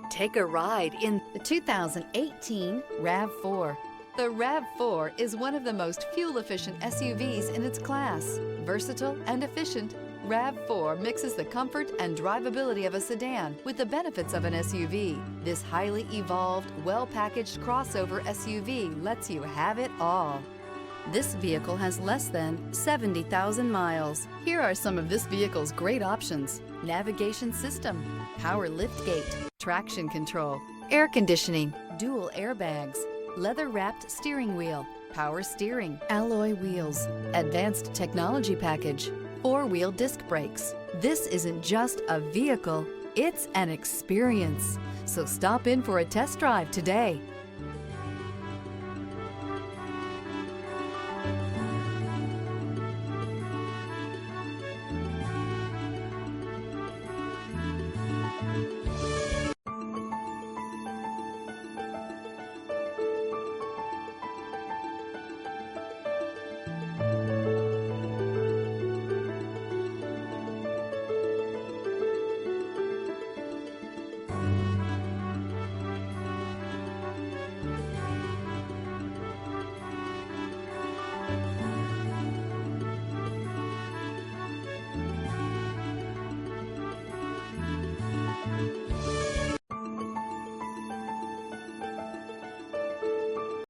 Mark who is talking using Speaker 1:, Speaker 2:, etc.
Speaker 1: Take a ride in the 2018 RAV4. The RAV4 is one of the most fuel-efficient SUVs in its class. Versatile and efficient, RAV4 mixes the comfort and drivability of a sedan with the benefits of an SUV. This highly evolved, well-packaged crossover SUV lets you have it all. This vehicle has less than 70,000 miles. Here are some of this vehicle's great options: navigation system, power liftgate, traction control, air conditioning, dual airbags, leather-wrapped steering wheel, power steering, alloy wheels, advanced technology package, four-wheel disc brakes. This isn't just a vehicle, it's an experience. So stop in for a test drive today.